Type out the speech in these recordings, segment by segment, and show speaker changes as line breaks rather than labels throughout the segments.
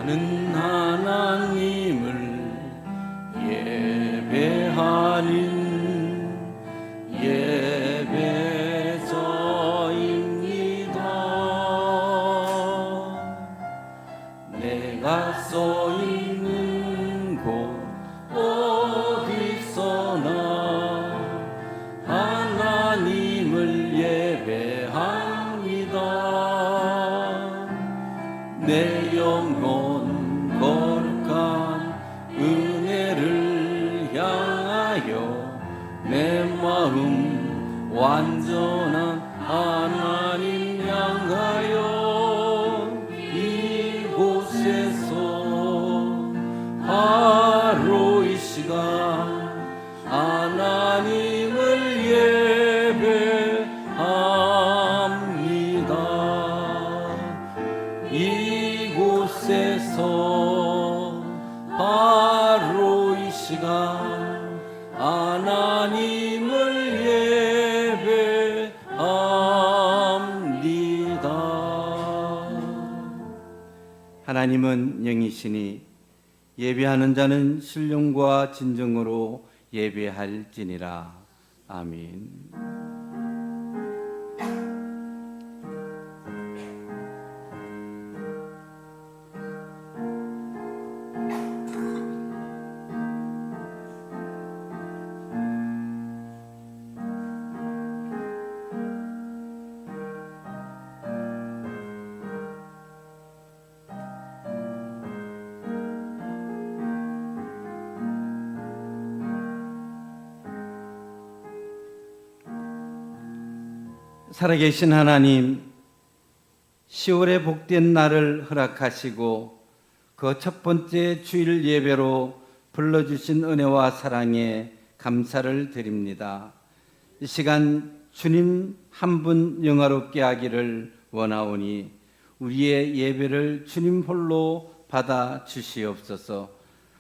나는 하나님을 예배하는 예배자입니다. 내가 서 있는 곳 어디서나 하나님을 예배합니다. 내 영혼 거룩한 은혜를 향하여 내 마음 완전한 하나님 향하여 이곳에서 바로 이 시간 하나님을 예배합니다. 이곳에서 바로 이 시간 하나님을 예배합니다.
하나님은 영이시니 예배하는 자는 신령과 진정으로 예배할지니라. 아멘. 살아계신 하나님, 10월의 복된 날을 허락하시고 그 첫 번째 주일 예배로 불러주신 은혜와 사랑에 감사를 드립니다. 이 시간 주님 한 분 영화롭게 하기를 원하오니 우리의 예배를 주님 홀로 받아 주시옵소서.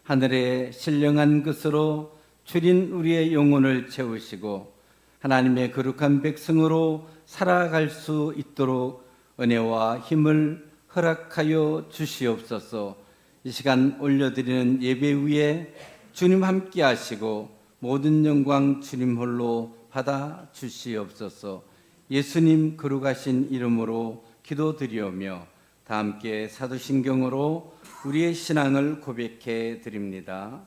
하늘의 신령한 것으로 주린 우리의 영혼을 채우시고 하나님의 거룩한 백성으로 살아갈 수 있도록 은혜와 힘을 허락하여 주시옵소서. 이 시간 올려드리는 예배 위에 주님 함께 하시고 모든 영광 주님 홀로 받아 주시옵소서. 예수님 거룩하신 이름으로 기도드리오며 다 함께 사도신경으로 우리의 신앙을 고백해 드립니다.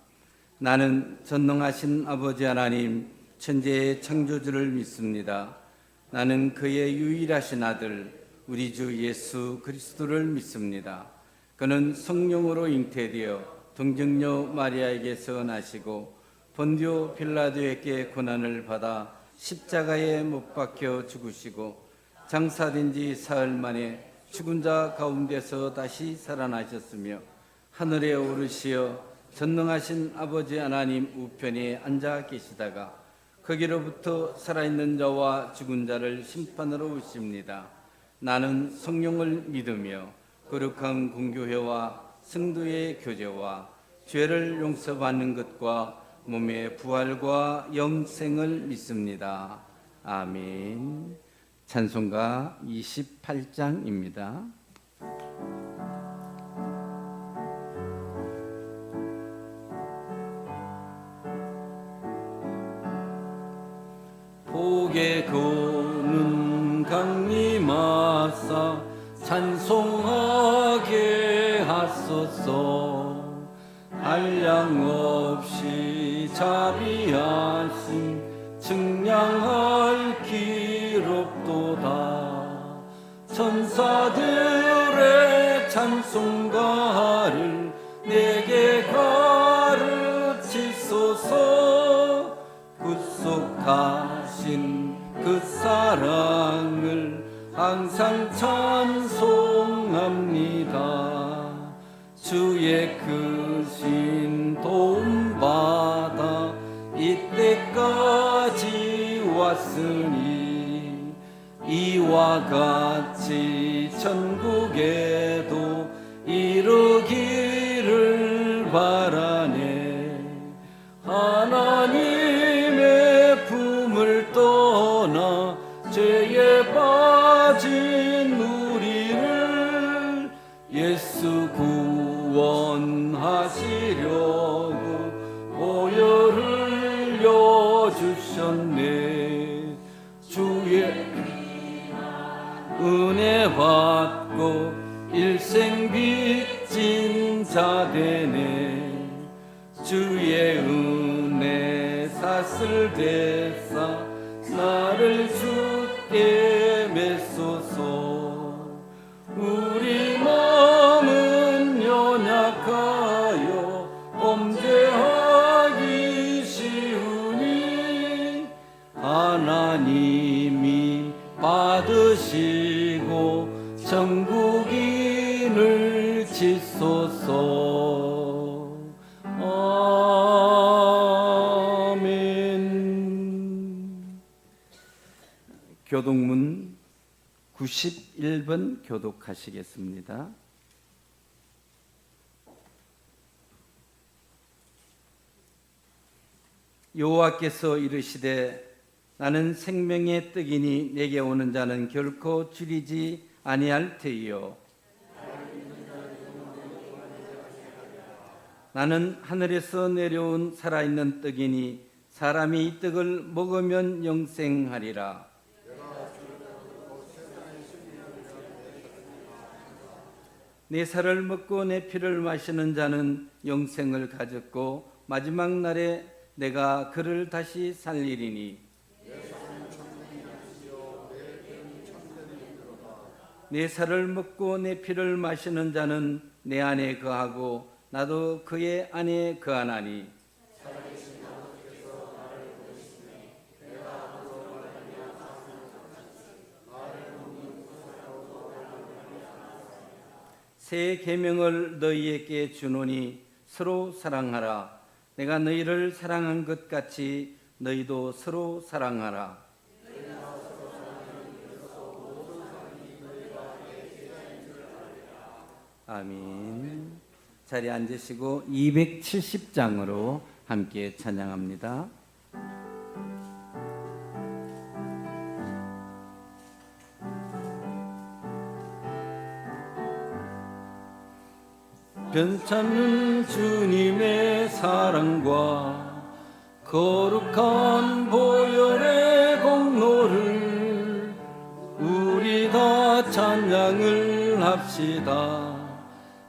나는 전능하신 아버지 하나님 천지의 창조주를 믿습니다. 나는 그의 유일하신 아들 우리 주 예수 그리스도를 믿습니다. 그는 성령으로 잉태되어 동정녀 마리아에게서 나시고 본디오 빌라도에게 고난을 받아 십자가에 못 박혀 죽으시고 장사된 지 사흘 만에 죽은 자 가운데서 다시 살아나셨으며 하늘에 오르시어 전능하신 아버지 하나님 우편에 앉아 계시다가 거기로부터 살아있는 자와 죽은 자를 심판하러 오십니다. 나는 성령을 믿으며 거룩한 공교회와 성도의 교제와 죄를 용서받는 것과 몸의 부활과 영생을 믿습니다. 아멘. 찬송가 28장입니다.
복에 거는 강림하사 찬송하게 하소서. 한량 없이 자비하심 증량할 기롭도다. 천사들의 찬송가를 내게 가르치소서. 구속하신 그 사랑을 항상 찬송합니다. 주의 크신 도움받아 이때까지 왔으니 이와 같이 천국에도 이루기를 바라네. 하나님의 품을 떠나 죄에 빠진 우리를 예수 구 구원하시려고 보혈을 흘려주셨네. 주의 은혜 받고 일생 빚진 자 되네. 주의 은혜 사슬 대사 나를 주께 맺소서. 우리 마음은 연약하여 범죄하기 쉬우니 하나님이 받으시고 천국인을 짓소서. 아멘.
교독문 91번 교독하시겠습니다. 여호와께서 이르시되 나는 생명의 떡이니 내게 오는 자는 결코 줄이지 아니할 테이요. 나는 하늘에서 내려온 살아있는 떡이니 사람이 이 떡을 먹으면 영생하리라. 내 살을 먹고 내 피를 마시는 자는 영생을 가졌고 마지막 날에 내가 그를 다시 살리리니 내 살을 먹고 내 피를 마시는 자는 내 안에 거하고 나도 그의 안에 거하나니 새 계명을 너희에게 주노니 서로 사랑하라. 내가 너희를 사랑한 것 같이 너희도 서로 사랑하라. 아멘. 자리에 앉으시고 270장으로 함께 찬양합니다.
변찮는 주님의 사랑과 거룩한 보혈의 공로를 우리 다 찬양을 합시다.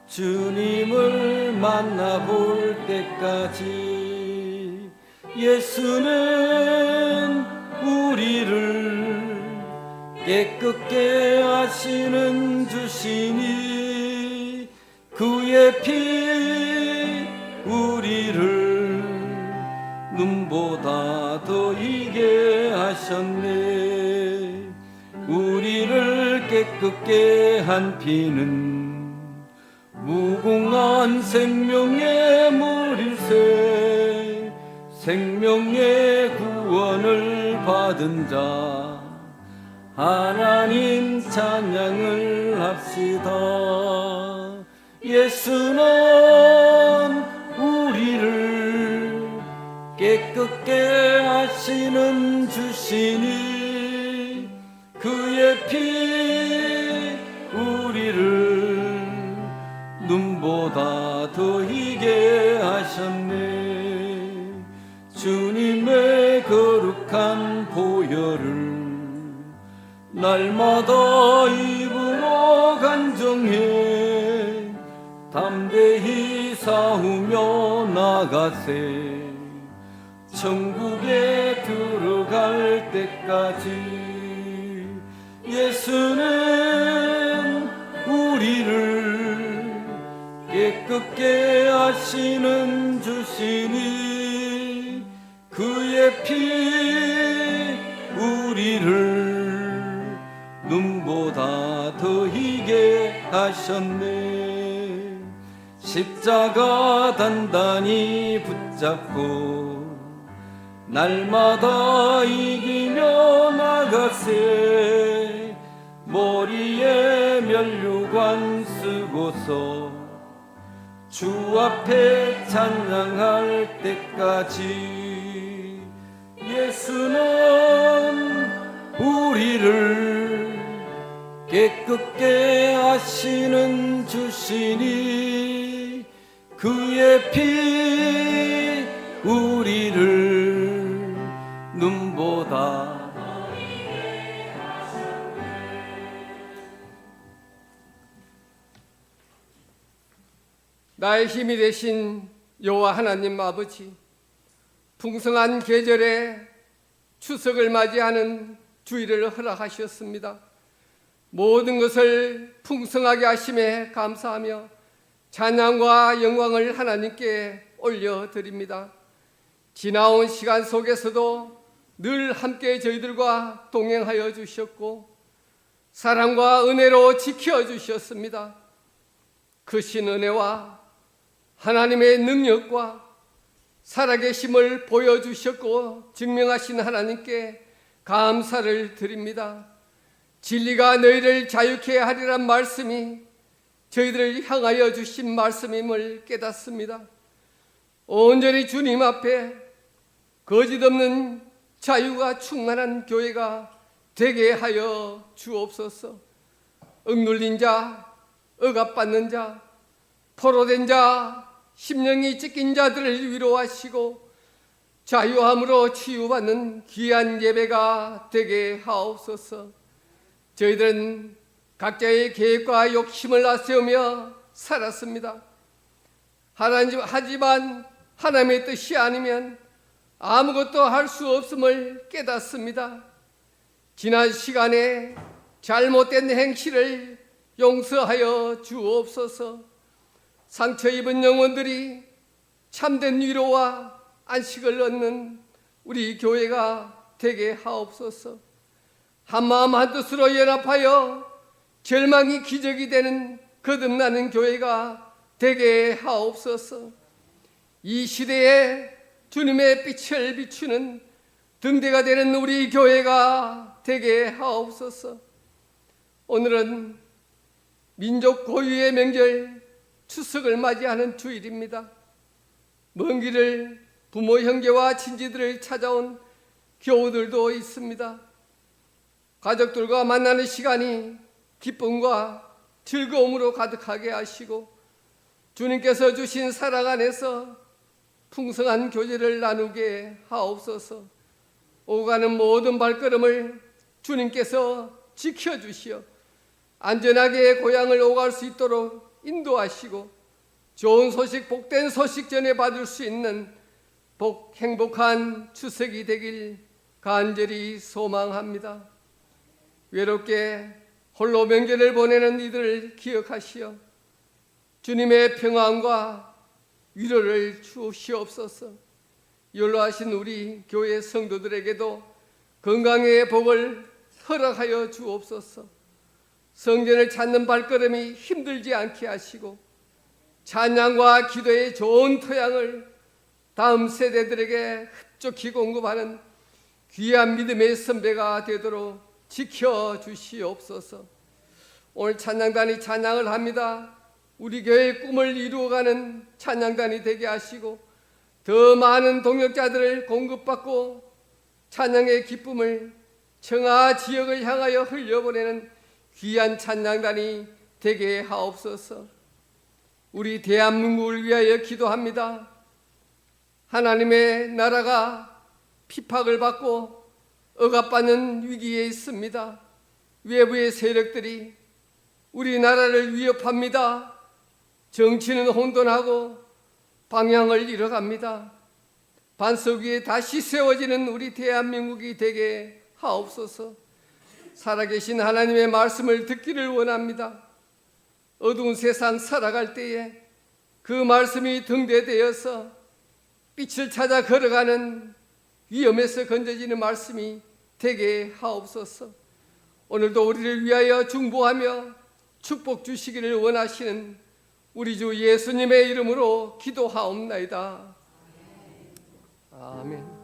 주님을 만나볼 때까지 예수는 우리를 깨끗게 하시는 주시니 그의 피 우리를 눈보다 더 이게 하셨네. 우리를 깨끗게 한 피는 무궁한 생명의 물일세. 생명의 구원을 받은 자 하나님 찬양을 합시다. 예수는 우리를 깨끗게 하시는 주시니 그의 피 우리를 눈보다 더 희게 하셨네. 주님의 거룩한 보혈을 날마다 입으로 간정해 담대히 싸우며 나가세. 천국에 들어갈 때까지 예수는 우리를 깨끗게 하시는 주시니 그의 피 우리를 눈보다 더 희게 하셨네. 십자가 단단히 붙잡고 날마다 이기며 나가세. 머리에 면류관 쓰고서 주 앞에 찬양할 때까지 예수는 우리를 깨끗게 하시는 주시니 그의 피 우리를 눈보다
나의 힘이 되신 여호와 하나님 아버지, 풍성한 계절에 추석을 맞이하는 주일을 허락하셨습니다. 모든 것을 풍성하게 하심에 감사하며 찬양과 영광을 하나님께 올려드립니다. 지나온 시간 속에서도 늘 함께 저희들과 동행하여 주셨고 사랑과 은혜로 지켜주셨습니다. 크신 은혜와 하나님의 능력과 살아계심을 보여주셨고 증명하신 하나님께 감사를 드립니다. 진리가 너희를 자유케 하리란 말씀이 저희들을 향하여 주신 말씀임을 깨닫습니다. 온전히 주님 앞에 거짓없는 자유가 충만한 교회가 되게 하여 주옵소서. 억눌린 자, 억압받는 자, 포로된 자, 심령이 찢긴 자들을 위로하시고 자유함으로 치유받는 귀한 예배가 되게 하옵소서. 저희들은 각자의 계획과 욕심을 앞세우며 살았습니다. 하지만 하나님의 뜻이 아니면 아무것도 할 수 없음을 깨닫습니다. 지난 시간에 잘못된 행실을 용서하여 주옵소서. 상처 입은 영혼들이 참된 위로와 안식을 얻는 우리 교회가 되게 하옵소서. 한마음 한뜻으로 연합하여 절망이 기적이 되는 거듭나는 교회가 되게 하옵소서. 이 시대에 주님의 빛을 비추는 등대가 되는 우리 교회가 되게 하옵소서. 오늘은 민족 고유의 명절 추석을 맞이하는 주일입니다. 먼 길을 부모 형제와 친지들을 찾아온 교우들도 있습니다. 가족들과 만나는 시간이 기쁨과 즐거움으로 가득하게 하시고 주님께서 주신 사랑 안에서 풍성한 교제를 나누게 하옵소서. 오가는 모든 발걸음을 주님께서 지켜주시어 안전하게 고향을 오갈 수 있도록 인도하시고 좋은 소식, 복된 소식 전해 받을 수 있는 행복한 추석이 되길 간절히 소망합니다. 외롭게 홀로 명절을 보내는 이들을 기억하시어 주님의 평안과 위로를 주시옵소서. 연로하신 우리 교회 성도들에게도 건강의 복을 허락하여 주옵소서. 성전을 찾는 발걸음이 힘들지 않게 하시고 찬양과 기도의 좋은 토양을 다음 세대들에게 흡족히 공급하는 귀한 믿음의 선배가 되도록 지켜주시옵소서. 오늘 찬양단이 찬양을 합니다. 우리 교회의 꿈을 이루어가는 찬양단이 되게 하시고 더 많은 동역자들을 공급받고 찬양의 기쁨을 청하 지역을 향하여 흘려보내는 귀한 찬양단이 되게 하옵소서. 우리 대한민국을 위하여 기도합니다. 하나님의 나라가 핍박을 받고 억압받는 위기에 있습니다. 외부의 세력들이 우리나라를 위협합니다. 정치는 혼돈하고 방향을 잃어갑니다. 반석 위에 다시 세워지는 우리 대한민국이 되게 하옵소서. 살아계신 하나님의 말씀을 듣기를 원합니다. 어두운 세상 살아갈 때에 그 말씀이 등대되어서 빛을 찾아 걸어가는 위험에서 건져지는 말씀이 되게 하옵소서. 오늘도 우리를 위하여 중보하며 축복 주시기를 원하시는 우리 주 예수님의 이름으로 기도하옵나이다. 아멘.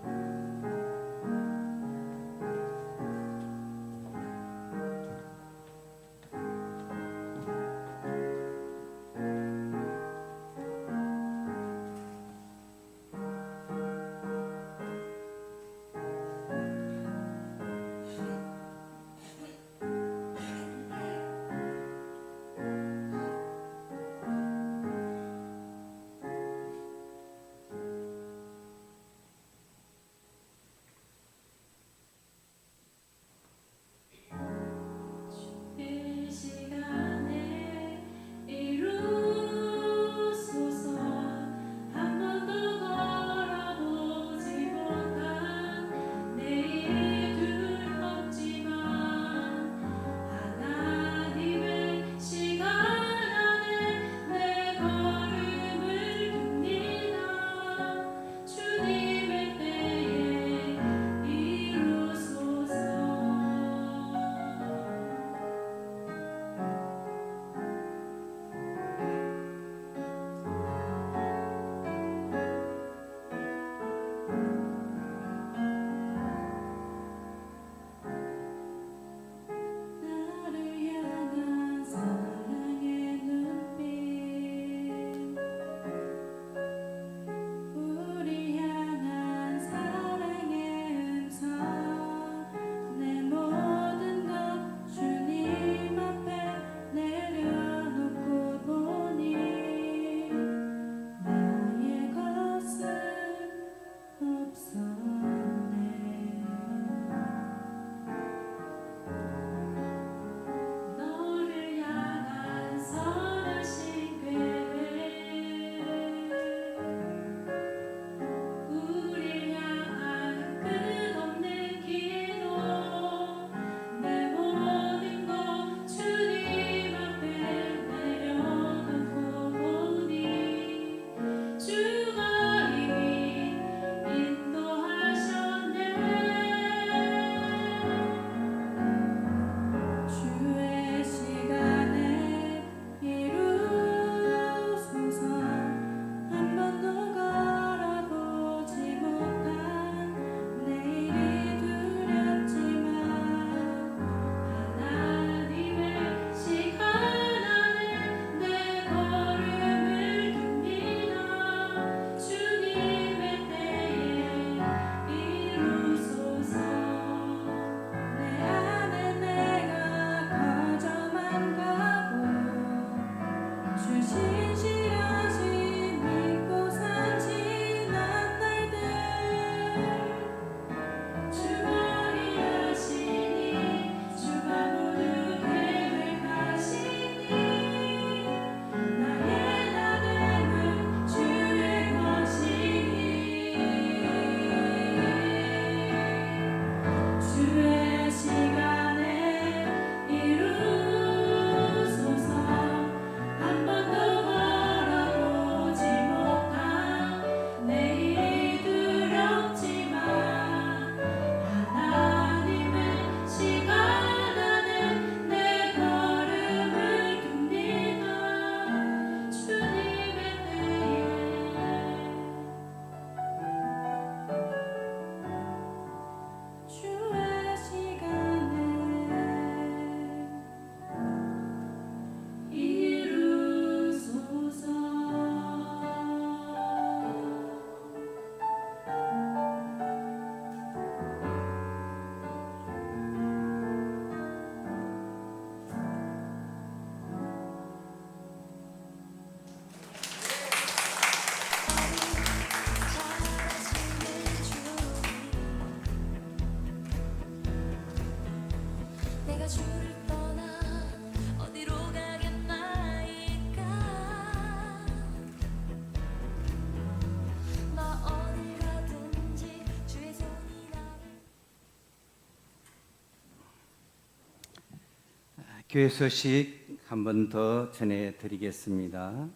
교회 소식 한 번 더 전해드리겠습니다.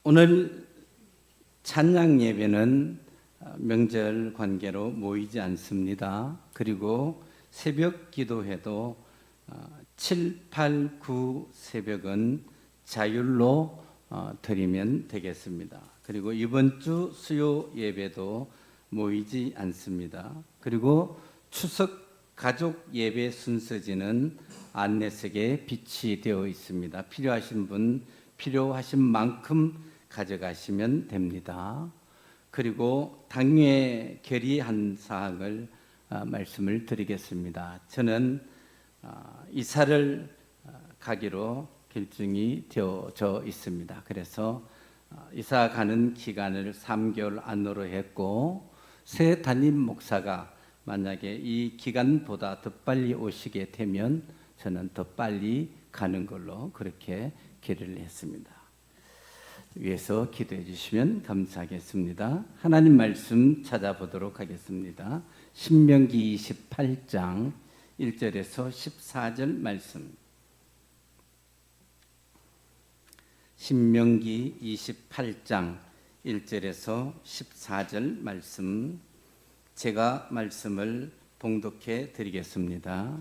오늘 찬양 예배는 명절 관계로 모이지 않습니다. 그리고 새벽 기도회도 7, 8, 9 새벽은 자율로 드리면 되겠습니다. 그리고 이번 주 수요 예배도 모이지 않습니다. 그리고 추석 가족 예배 순서지는 안내석에 비치되어 있습니다. 필요하신 분 필요하신 만큼 가져가시면 됩니다. 그리고 당회 결의한 사항을 말씀을 드리겠습니다. 저는 이사를 가기로 결정이 되어져 있습니다. 그래서 이사 가는 기간을 3개월 안으로 했고, 새 담임 목사가 만약에 이 기간보다 더 빨리 오시게 되면 저는 더 빨리 가는 걸로 그렇게 결의를 했습니다. 위에서 기도해 주시면 감사하겠습니다. 하나님 말씀 찾아보도록 하겠습니다. 신명기 28장 1절에서 14절 말씀. 신명기 28장 1절에서 14절 말씀, 제가 말씀을 봉독해 드리겠습니다.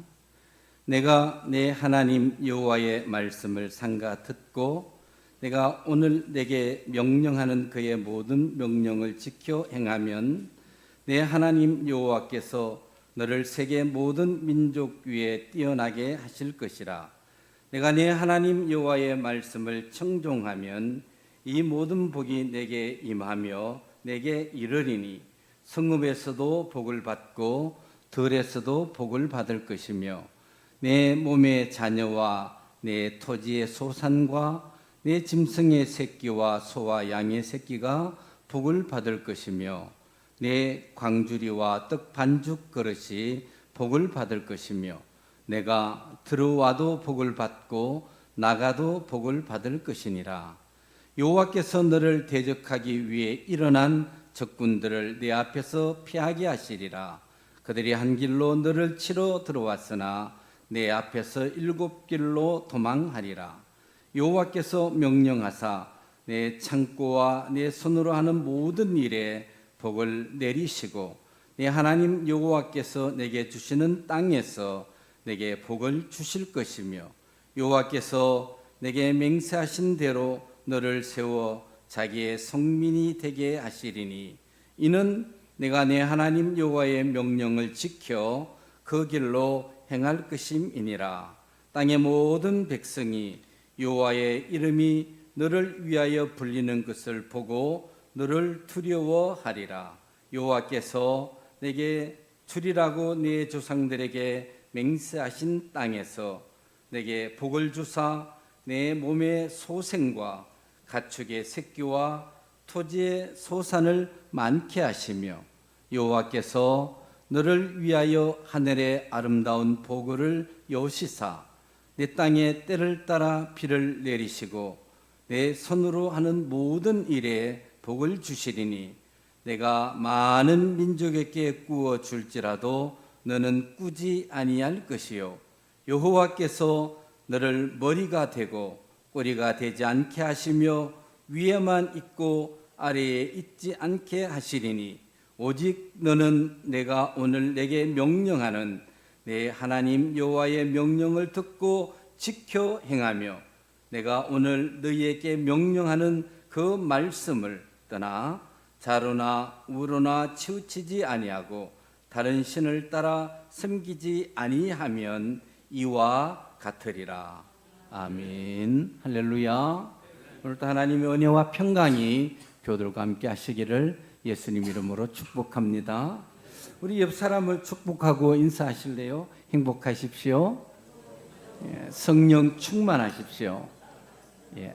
내가 내 하나님 여호와의 말씀을 삼가 듣고 내가 오늘 내게 명령하는 그의 모든 명령을 지켜 행하면 내 하나님 여호와께서 너를 세계 모든 민족 위에 뛰어나게 하실 것이라. 내가 내 하나님 여호와의 말씀을 청종하면 이 모든 복이 내게 임하며 내게 이르리니 성읍에서도 복을 받고 들에서도 복을 받을 것이며 내 몸의 자녀와 내 토지의 소산과 내 짐승의 새끼와 소와 양의 새끼가 복을 받을 것이며 내 광주리와 떡 반죽 그릇이 복을 받을 것이며 내가 들어와도 복을 받고 나가도 복을 받을 것이니라. 여호와께서 너를 대적하기 위해 일어난 적군들을 내 앞에서 피하게 하시리라. 그들이 한 길로 너를 치러 들어왔으나 내 앞에서 7길로 도망하리라. 여호와께서 명령하사 내 창고와 내 손으로 하는 모든 일에 복을 내리시고 내 하나님 여호와께서 내게 주시는 땅에서 내게 복을 주실 것이며 여호와께서 내게 맹세하신 대로 너를 세워 자기의 성민이 되게 하시리니 이는 내가 내 하나님 여호와의 명령을 지켜 그 길로 행할 것임이니라. 땅의 모든 백성이 여호와의 이름이 너를 위하여 불리는 것을 보고 너를 두려워하리라. 여호와께서 내게 주리라고 네 조상들에게 맹세하신 땅에서 내게 복을 주사 내 몸의 소생과 가축의 새끼와 토지의 소산을 많게 하시며 여호와께서 너를 위하여 하늘의 아름다운 보고를 여시사 내 땅에 때를 따라 비를 내리시고 내 손으로 하는 모든 일에 복을 주시리니 내가 많은 민족에게 구워 줄지라도 너는 꾸지 아니할 것이요 여호와께서 너를 머리가 되고 꼬리가 되지 않게 하시며 위에만 있고 아래에 있지 않게 하시리니 오직 너는 내가 오늘 내게 명령하는 내 하나님 여호와의 명령을 듣고 지켜 행하며 내가 오늘 너희에게 명령하는 그 말씀을 떠나 자로나 우로나 치우치지 아니하고 다른 신을 따라 섬기지 아니하면 이와 같으리라. 아멘. 할렐루야. 오늘도 하나님의 은혜와 평강이 교들과 함께 하시기를 예수님 이름으로 축복합니다. 우리 옆 사람을 축복하고 인사하실래요? 행복하십시오. 예, 성령 충만하십시오. 예,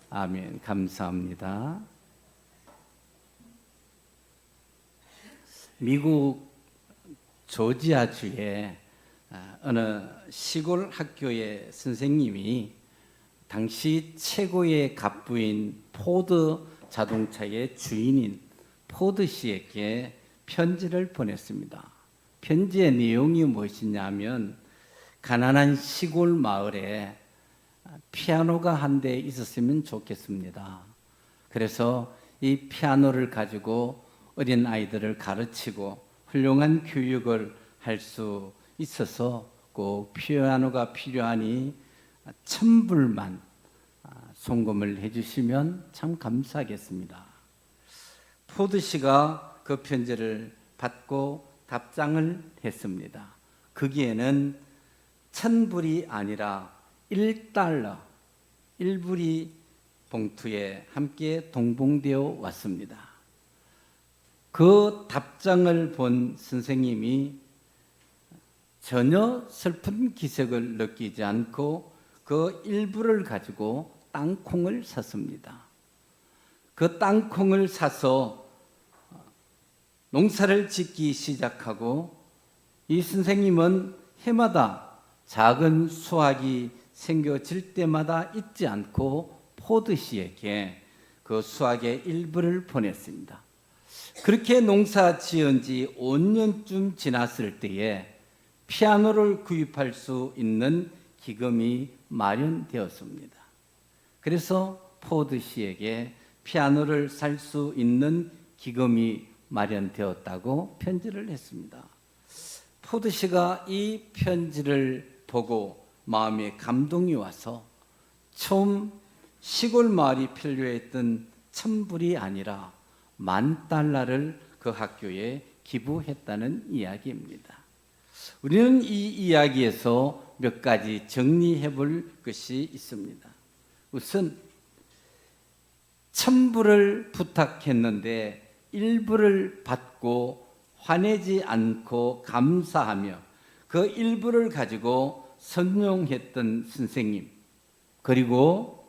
아멘. 감사합니다. 미국 조지아주의 어느 시골 학교의 선생님이 당시 최고의 갑부인 포드 자동차의 주인인 포드 씨에게 편지를 보냈습니다. 편지의 내용이 무엇이냐면 가난한 시골 마을에 피아노가 한 대 있었으면 좋겠습니다. 그래서 이 피아노를 가지고 어린 아이들을 가르치고 훌륭한 교육을 할 수 있어서 꼭 피아노가 필요하니 1,000불만 송금을 해주시면 참 감사하겠습니다. 포드 씨가 그 편지를 받고 답장을 했습니다. 거기에는 1,000불이 아니라 1달러, 1불이 봉투에 함께 동봉되어 왔습니다. 그 답장을 본 선생님이 전혀 슬픈 기색을 느끼지 않고 그 1불을 가지고 땅콩을 샀습니다. 그 땅콩을 사서 농사를 짓기 시작하고 이 선생님은 해마다 작은 수확이 생겨질 때마다 잊지 않고 포드 씨에게 그 수확의 일부를 보냈습니다. 그렇게 농사 지은 지 5년쯤 지났을 때에 피아노를 구입할 수 있는 기금이 마련되었습니다. 그래서 포드 씨에게 피아노를 살 수 있는 기금이 마련되었다고 편지를 했습니다. 포드 씨가 이 편지를 보고 마음에 감동이 와서 처음 시골 마을이 필요했던 1,000불이 아니라 10,000달러를 그 학교에 기부했다는 이야기입니다. 우리는 이 이야기에서 몇 가지 정리해 볼 것이 있습니다. 우선 1,000불을 부탁했는데 1불을 받고 화내지 않고 감사하며 그 1불을 가지고 선용했던 선생님, 그리고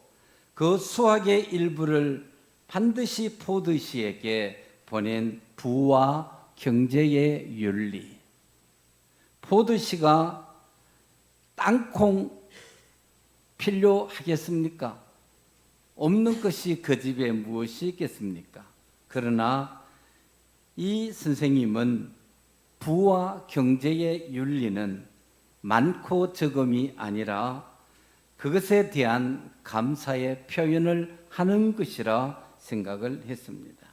그 수학의 일부를 반드시 포드 씨에게 보낸 부와 경제의 윤리. 포드 씨가 땅콩 필요하겠습니까? 없는 것이 그 집에 무엇이 있겠습니까? 그러나 이 선생님은 부와 경제의 윤리는 많고 적음이 아니라 그것에 대한 감사의 표현을 하는 것이라 생각을 했습니다.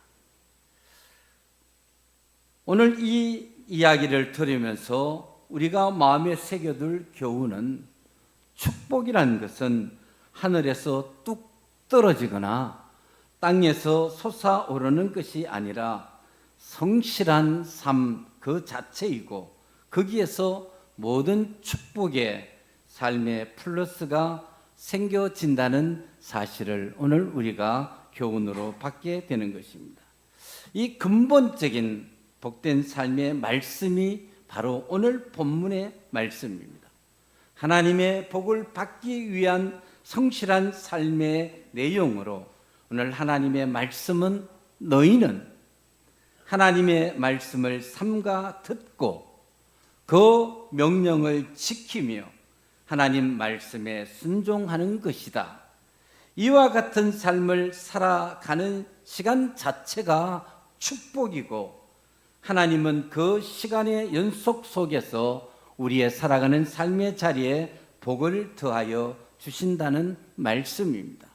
오늘 이 이야기를 들으면서 우리가 마음에 새겨둘 교훈은 축복이라는 것은 하늘에서 뚝 떨어지거나 땅에서 솟아오르는 것이 아니라 성실한 삶 그 자체이고 거기에서 모든 축복의 삶의 플러스가 생겨진다는 사실을 오늘 우리가 교훈으로 받게 되는 것입니다. 이 근본적인 복된 삶의 말씀이 바로 오늘 본문의 말씀입니다. 하나님의 복을 받기 위한 성실한 삶의 내용으로 오늘 하나님의 말씀은 너희는 하나님의 말씀을 삼가 듣고 그 명령을 지키며 하나님 말씀에 순종하는 것이다. 이와 같은 삶을 살아가는 시간 자체가 축복이고 하나님은 그 시간의 연속 속에서 우리의 살아가는 삶의 자리에 복을 더하여 주신다는 말씀입니다.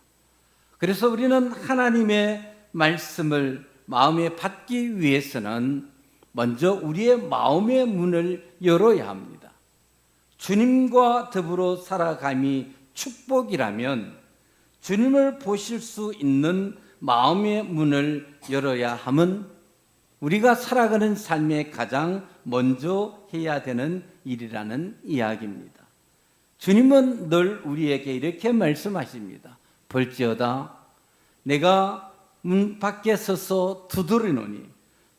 그래서 우리는 하나님의 말씀을 마음에 받기 위해서는 먼저 우리의 마음의 문을 열어야 합니다. 주님과 더불어 살아감이 축복이라면 주님을 보실 수 있는 마음의 문을 열어야 함은 우리가 살아가는 삶에 가장 먼저 해야 되는 일이라는 이야기입니다. 주님은 늘 우리에게 이렇게 말씀하십니다. 볼지어다 내가 문 밖에 서서 두드리노니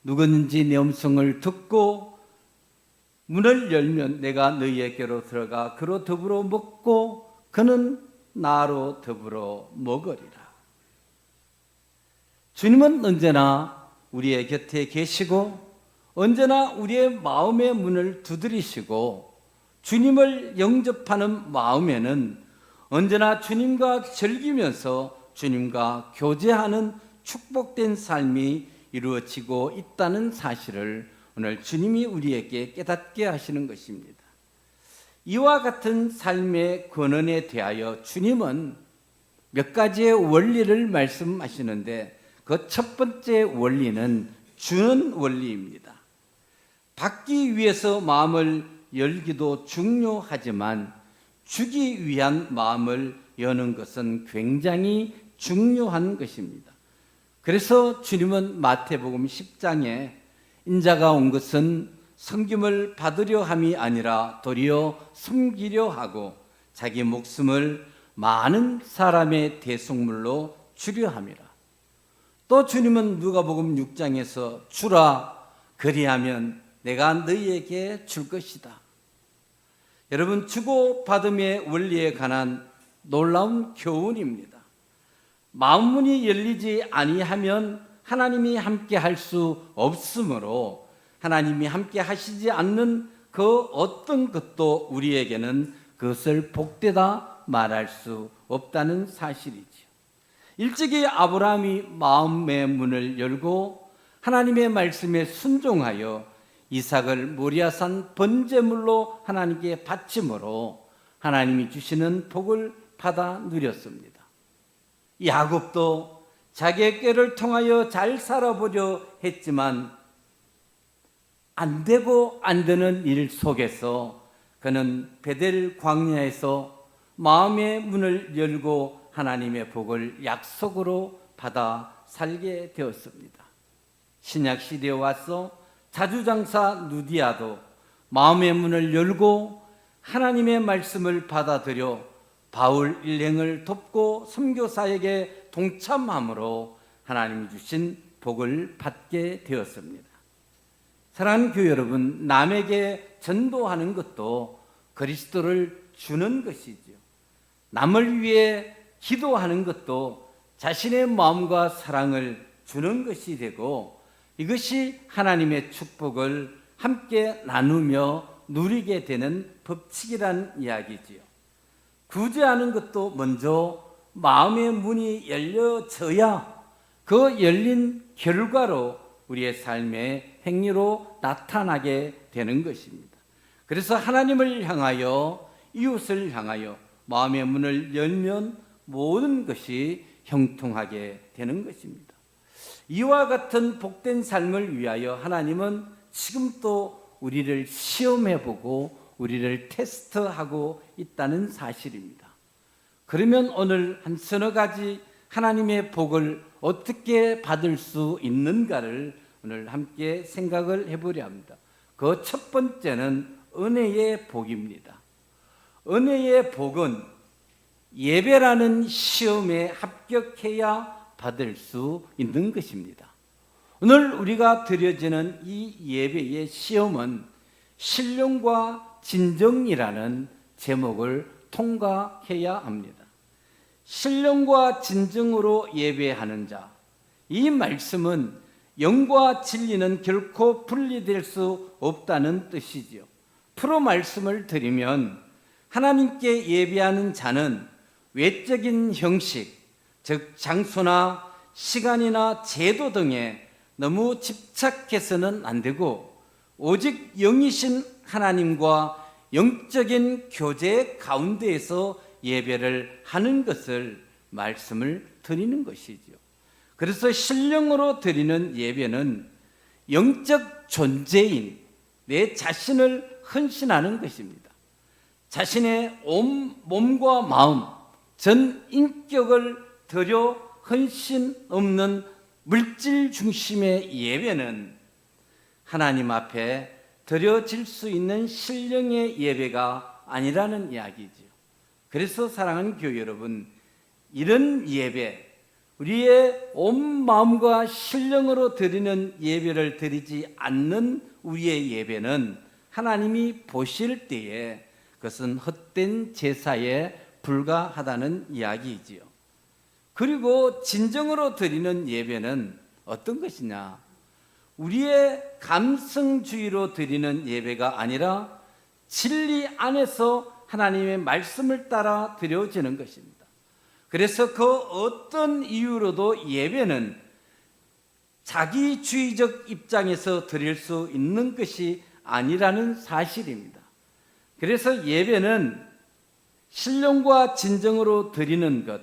누구든지 내 음성을 듣고 문을 열면 내가 너희에게로 들어가 그로 더불어 먹고 그는 나로 더불어 먹으리라. 주님은 언제나 우리의 곁에 계시고 언제나 우리의 마음의 문을 두드리시고 주님을 영접하는 마음에는 언제나 주님과 즐기면서 주님과 교제하는 축복된 삶이 이루어지고 있다는 사실을 오늘 주님이 우리에게 깨닫게 하시는 것입니다. 이와 같은 삶의 근원에 대하여 주님은 몇 가지의 원리를 말씀하시는데 그 첫 번째 원리는 주는 원리입니다. 받기 위해서 마음을 열기도 중요하지만 주기 위한 마음을 여는 것은 굉장히 중요한 것입니다. 그래서 주님은 마태복음 10장에 인자가 온 것은 섬김을 받으려 함이 아니라 도리어 섬기려 하고 자기 목숨을 많은 사람의 대속물로 주려 함이라. 또 주님은 누가복음 6장에서 주라 그리하면 내가 너희에게 줄 것이다. 여러분, 주고 받음의 원리에 관한 놀라운 교훈입니다. 마음문이 열리지 아니하면 하나님이 함께 할 수 없으므로 하나님이 함께 하시지 않는 그 어떤 것도 우리에게는 그것을 복되다 말할 수 없다는 사실이지요. 일찍이 아브라함이 마음의 문을 열고 하나님의 말씀에 순종하여 이삭을 모리아산 번제물로 하나님께 바침으로 하나님이 주시는 복을 받아 누렸습니다. 야곱도 자기의 꾀를 통하여 잘 살아보려 했지만 안 되고 안 되는 일 속에서 그는 베델 광야에서 마음의 문을 열고 하나님의 복을 약속으로 받아 살게 되었습니다. 신약 시대에 와서 자주장사 누디아도 마음의 문을 열고 하나님의 말씀을 받아들여 바울 일행을 돕고 선교사에게 동참함으로 하나님이 주신 복을 받게 되었습니다. 사랑하는 교회 여러분, 남에게 전도하는 것도 그리스도를 주는 것이지요. 남을 위해 기도하는 것도 자신의 마음과 사랑을 주는 것이 되고 이것이 하나님의 축복을 함께 나누며 누리게 되는 법칙이란 이야기지요. 구제하는 것도 먼저 마음의 문이 열려져야 그 열린 결과로 우리의 삶의 행위로 나타나게 되는 것입니다. 그래서 하나님을 향하여 이웃을 향하여 마음의 문을 열면 모든 것이 형통하게 되는 것입니다. 이와 같은 복된 삶을 위하여 하나님은 지금도 우리를 시험해보고 우리를 테스트하고 있다는 사실입니다. 그러면 오늘 한 서너 가지 하나님의 복을 어떻게 받을 수 있는가를 오늘 함께 생각을 해보려 합니다. 그 첫 번째는 은혜의 복입니다. 은혜의 복은 예배라는 시험에 합격해야 받을 수 있는 것입니다. 오늘 우리가 드려지는 이 예배의 시험은 신령과 진정이라는 제목을 통과해야 합니다. 신령과 진정으로 예배하는 자, 이 말씀은 영과 진리는 결코 분리될 수 없다는 뜻이지요. 풀어 말씀을 드리면 하나님께 예배하는 자는 외적인 형식, 즉 장소나 시간이나 제도 등에 너무 집착해서는 안 되고 오직 영이신 하나님과 영적인 교제 가운데에서 예배를 하는 것을 말씀을 드리는 것이죠. 그래서 신령으로 드리는 예배는 영적 존재인 내 자신을 헌신하는 것입니다. 자신의 온 몸과 마음, 전 인격을 드려 헌신 없는 물질 중심의 예배는 하나님 앞에 드려질 수 있는 신령의 예배가 아니라는 이야기지요. 그래서 사랑하는 교회 여러분, 이런 예배, 우리의 온 마음과 신령으로 드리는 예배를 드리지 않는 우리의 예배는 하나님이 보실 때에 그것은 헛된 제사에 불과하다는 이야기이지요. 그리고 진정으로 드리는 예배는 어떤 것이냐? 우리의 감성주의로 드리는 예배가 아니라 진리 안에서 하나님의 말씀을 따라 드려지는 것입니다. 그래서 그 어떤 이유로도 예배는 자기주의적 입장에서 드릴 수 있는 것이 아니라는 사실입니다. 그래서 예배는 신령과 진정으로 드리는 것,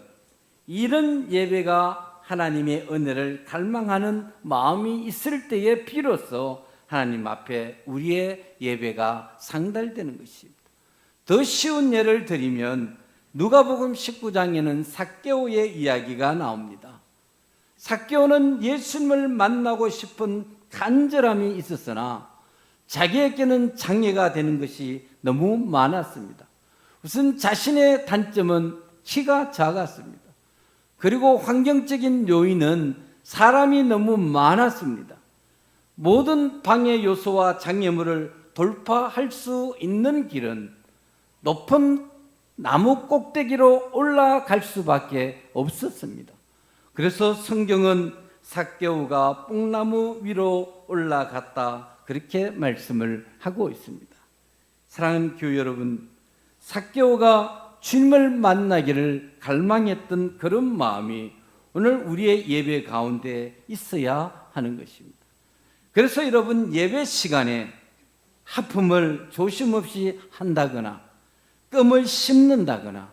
이런 예배가 하나님의 은혜를 갈망하는 마음이 있을 때에 비로소 하나님 앞에 우리의 예배가 상달되는 것입니다. 더 쉬운 예를 드리면 누가복음 19장에는 삭개오의 이야기가 나옵니다. 삭개오는 예수님을 만나고 싶은 간절함이 있었으나 자기에게는 장애가 되는 것이 너무 많았습니다. 우선 자신의 단점은 키가 작았습니다. 그리고 환경적인 요인은 사람이 너무 많았습니다. 모든 방해 요소와 장애물을 돌파할 수 있는 길은 높은 나무 꼭대기로 올라갈 수밖에 없었습니다. 그래서 성경은 삭개오가 뽕나무 위로 올라갔다, 그렇게 말씀을 하고 있습니다. 사랑하는 교회 여러분, 삭개오가 주님을 만나기를 갈망했던 그런 마음이 오늘 우리의 예배 가운데 있어야 하는 것입니다. 그래서 여러분, 예배 시간에 하품을 조심없이 한다거나 껌을 씹는다거나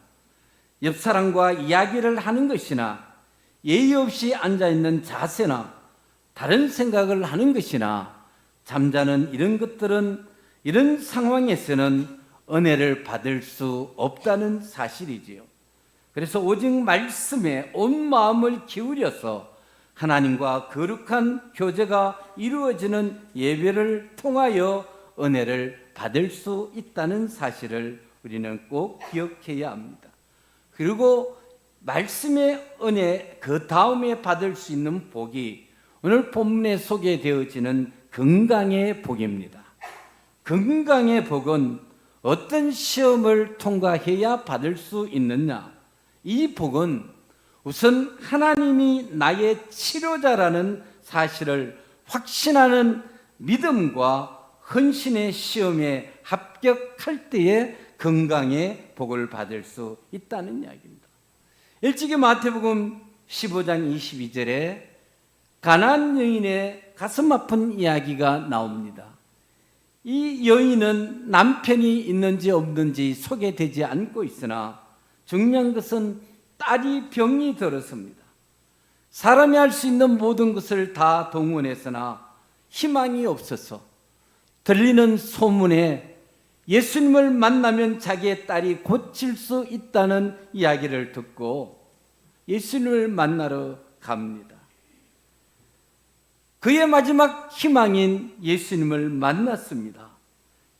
옆 사람과 이야기를 하는 것이나 예의 없이 앉아있는 자세나 다른 생각을 하는 것이나 잠자는 이런 것들은 이런 상황에서는 은혜를 받을 수 없다는 사실이지요. 그래서 오직 말씀에 온 마음을 기울여서 하나님과 거룩한 교제가 이루어지는 예배를 통하여 은혜를 받을 수 있다는 사실을 우리는 꼭 기억해야 합니다. 그리고 말씀의 은혜 그 다음에 받을 수 있는 복이 오늘 본문에 소개되어지는 건강의 복입니다. 건강의 복은 어떤 시험을 통과해야 받을 수 있느냐? 이 복은 우선 하나님이 나의 치료자라는 사실을 확신하는 믿음과 헌신의 시험에 합격할 때에 건강의 복을 받을 수 있다는 이야기입니다. 일찍이 마태복음 15장 22절에 가나안 여인의 가슴 아픈 이야기가 나옵니다. 이 여인은 남편이 있는지 없는지 소개되지 않고 있으나 중요한 것은 딸이 병이 들었습니다. 사람이 할 수 있는 모든 것을 다 동원했으나 희망이 없어서 들리는 소문에 예수님을 만나면 자기의 딸이 고칠 수 있다는 이야기를 듣고 예수님을 만나러 갑니다. 그의 마지막 희망인 예수님을 만났습니다.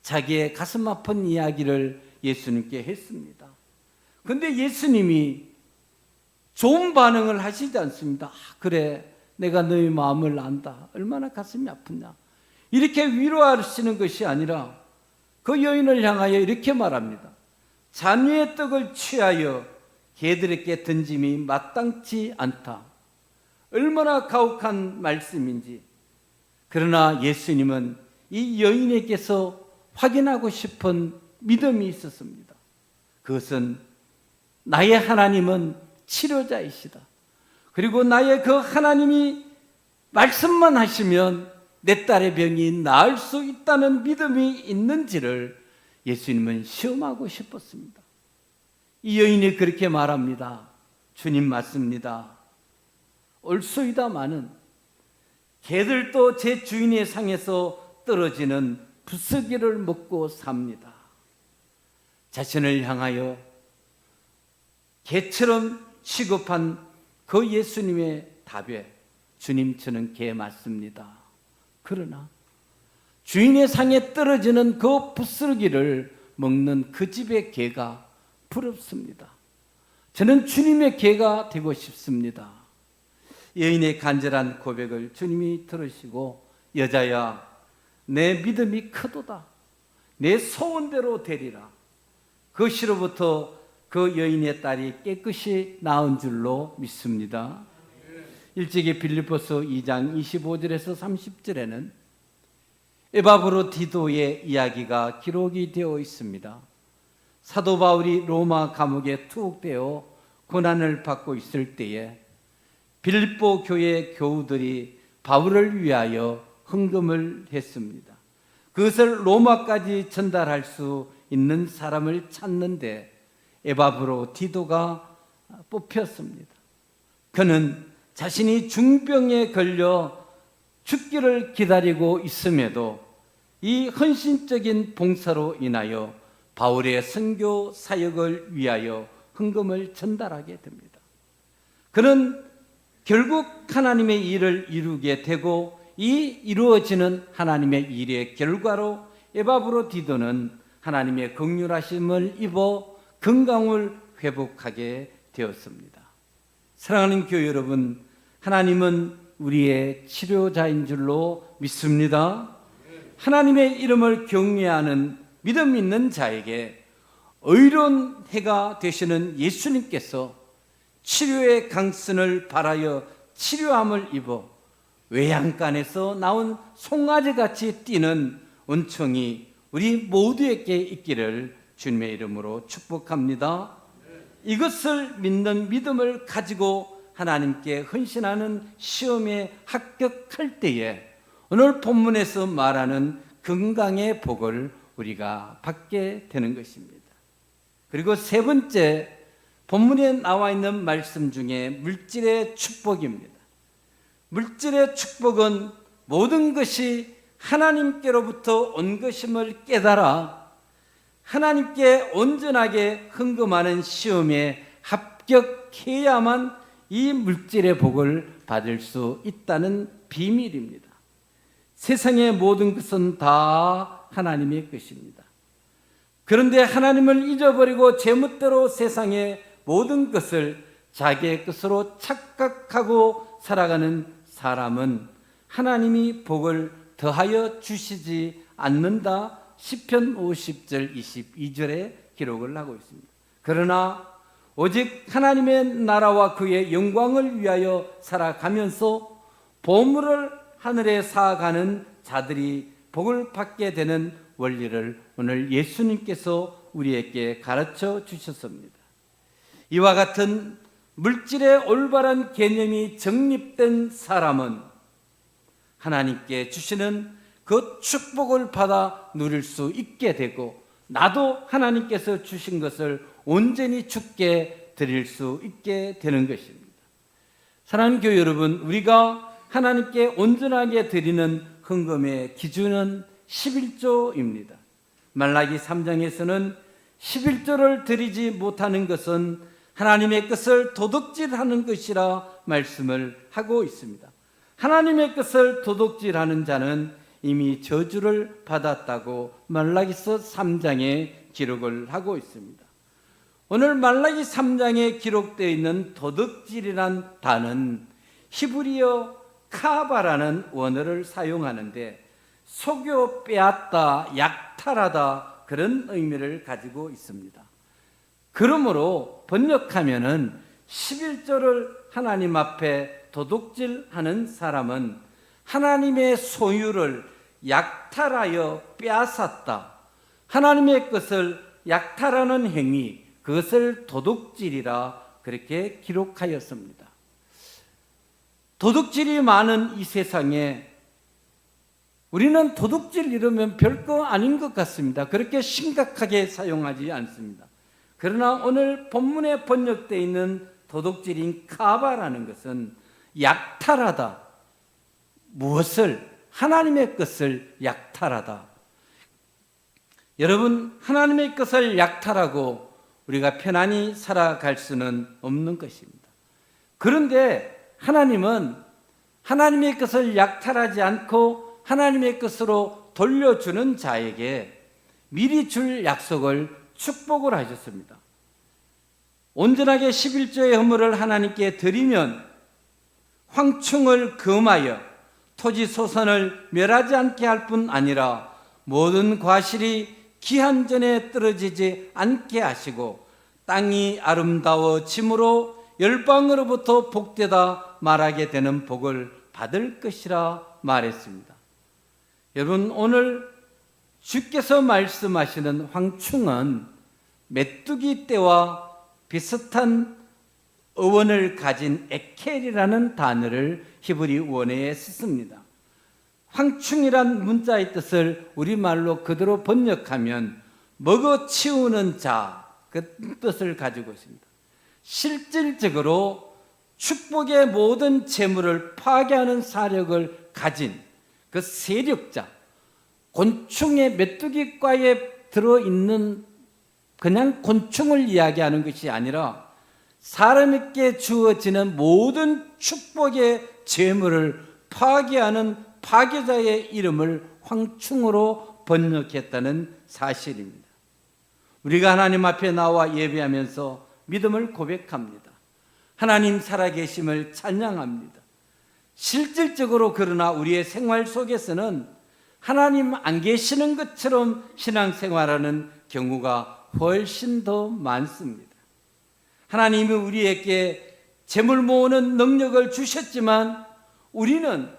자기의 가슴 아픈 이야기를 예수님께 했습니다. 그런데 예수님이 좋은 반응을 하시지 않습니다. 아, 그래, 내가 너의 마음을 안다. 얼마나 가슴이 아프냐. 이렇게 위로하시는 것이 아니라 그 여인을 향하여 이렇게 말합니다. 잔위의 떡을 취하여 개들에게 던짐이 마땅치 않다. 얼마나 가혹한 말씀인지. 그러나 예수님은 이 여인에게서 확인하고 싶은 믿음이 있었습니다. 그것은 나의 하나님은 치료자이시다. 그리고 나의 그 하나님이 말씀만 하시면 내 딸의 병이 나을 수 있다는 믿음이 있는지를 예수님은 시험하고 싶었습니다. 이 여인이 그렇게 말합니다. 주님 맞습니다. 옳소이다마는 개들도 제 주인의 상에서 떨어지는 부스기를 먹고 삽니다. 자신을 향하여 개처럼 취급한 그 예수님의 답에 주님, 저는 개 맞습니다. 그러나 주인의 상에 떨어지는 그 부스러기를 먹는 그 집의 개가 부럽습니다. 저는 주님의 개가 되고 싶습니다. 여인의 간절한 고백을 주님이 들으시고 여자야, 내 믿음이 크도다. 내 소원대로 되리라. 그 시로부터 그 여인의 딸이 깨끗이 나은 줄로 믿습니다. 일찍이 빌립보서 2장 25절에서 30절에는 에바브로디도의 이야기가 기록이 되어 있습니다. 사도 바울이 로마 감옥에 투옥되어 고난을 받고 있을 때에 빌립보 교회 교우들이 바울을 위하여 헌금을 했습니다. 그것을 로마까지 전달할 수 있는 사람을 찾는데 에바브로디도가 뽑혔습니다. 그는 자신이 중병에 걸려 죽기를 기다리고 있음에도 이 헌신적인 봉사로 인하여 바울의 선교 사역을 위하여 헌금을 전달하게 됩니다. 그는 결국 하나님의 일을 이루게 되고 이 이루어지는 하나님의 일의 결과로 에바브로디도는 하나님의 긍휼하심을 입어 건강을 회복하게 되었습니다. 사랑하는 교회 여러분, 하나님은 우리의 치료자인 줄로 믿습니다. 하나님의 이름을 경외하는 믿음 있는 자에게 의로운 해가 되시는 예수님께서 치료의 강선을 발하여 치료함을 입어 외양간에서 나온 송아지같이 뛰는 은총이 우리 모두에게 있기를 주님의 이름으로 축복합니다. 이것을 믿는 믿음을 가지고 하나님께 헌신하는 시험에 합격할 때에 오늘 본문에서 말하는 건강의 복을 우리가 받게 되는 것입니다. 그리고 세 번째, 본문에 나와 있는 말씀 중에 물질의 축복입니다. 물질의 축복은 모든 것이 하나님께로부터 온 것임을 깨달아 하나님께 온전하게 헌금하는 시험에 합격해야만 이 물질의 복을 받을 수 있다는 비밀입니다. 세상의 모든 것은 다 하나님의 것입니다. 그런데 하나님을 잊어버리고 제멋대로 세상의 모든 것을 자기의 것으로 착각하고 살아가는 사람은 하나님이 복을 더하여 주시지 않는다. 시편 50절 22절에 기록을 하고 있습니다. 그러나 오직 하나님의 나라와 그의 영광을 위하여 살아가면서 보물을 하늘에 쌓아가는 자들이 복을 받게 되는 원리를 오늘 예수님께서 우리에게 가르쳐 주셨습니다. 이와 같은 물질의 올바른 개념이 정립된 사람은 하나님께 주시는 그 축복을 받아 누릴 수 있게 되고 나도 하나님께서 주신 것을 온전히 주께 드릴 수 있게 되는 것입니다. 사랑하는 교회 여러분, 우리가 하나님께 온전하게 드리는 헌금의 기준은 11조입니다. 말라기 3장에서는 11조를 드리지 못하는 것은 하나님의 것을 도둑질하는 것이라 말씀을 하고 있습니다. 하나님의 것을 도둑질하는 자는 이미 저주를 받았다고 말라기서 3장에 기록을 하고 있습니다. 오늘 말라기 3장에 기록되어 있는 도둑질이란 단어는 히브리어 카바라는 원어를 사용하는데 속여 빼앗다, 약탈하다 그런 의미를 가지고 있습니다. 그러므로 번역하면은 11조를 하나님 앞에 도둑질하는 사람은 하나님의 소유를 약탈하여 빼앗았다. 하나님의 것을 약탈하는 행위, 그것을 도둑질이라 그렇게 기록하였습니다. 도둑질이 많은 이 세상에 우리는 도둑질 이러면 별거 아닌 것 같습니다. 그렇게 심각하게 사용하지 않습니다. 그러나 오늘 본문에 번역되어 있는 도둑질인 카바라는 것은 약탈하다. 무엇을? 하나님의 것을 약탈하다. 여러분, 하나님의 것을 약탈하고 우리가 편안히 살아갈 수는 없는 것입니다. 그런데 하나님은 하나님의 것을 약탈하지 않고 하나님의 것으로 돌려주는 자에게 미리 줄 약속을 축복을 하셨습니다. 온전하게 11조의 헌물을 하나님께 드리면 황충을 금하여 토지 소산을 멸하지 않게 할 뿐 아니라 모든 과실이 기한전에 떨어지지 않게 하시고 땅이 아름다워짐으로 열방으로부터 복되다 말하게 되는 복을 받을 것이라 말했습니다. 여러분, 오늘 주께서 말씀하시는 황충은 메뚜기 떼와 비슷한 어원을 가진 에켈이라는 단어를 히브리 원어에 썼습니다. 황충이란 문자의 뜻을 우리말로 그대로 번역하면 먹어치우는 자, 그 뜻을 가지고 있습니다. 실질적으로 축복의 모든 재물을 파괴하는 사력을 가진 그 세력자, 곤충의 메뚜기과에 들어있는 그냥 곤충을 이야기하는 것이 아니라 사람에게 주어지는 모든 축복의 재물을 파괴하는 파괴자의 이름을 황충으로 번역했다는 사실입니다. 우리가 하나님 앞에 나와 예배하면서 믿음을 고백합니다. 하나님 살아계심을 찬양합니다. 실질적으로 그러나 우리의 생활 속에서는 하나님 안 계시는 것처럼 신앙생활하는 경우가 훨씬 더 많습니다. 하나님이 우리에게 재물 모으는 능력을 주셨지만 우리는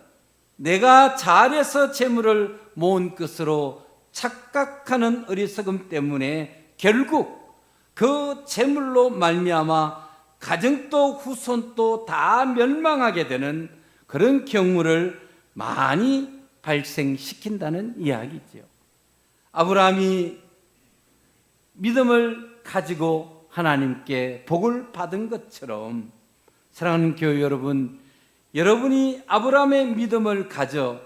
내가 잘해서 재물을 모은 것으로 착각하는 어리석음 때문에 결국 그 재물로 말미암아 가정도 후손도 다 멸망하게 되는 그런 경우를 많이 발생시킨다는 이야기죠. 아브라함이 믿음을 가지고 하나님께 복을 받은 것처럼 사랑하는 교회 여러분, 여러분이 아브라함의 믿음을 가져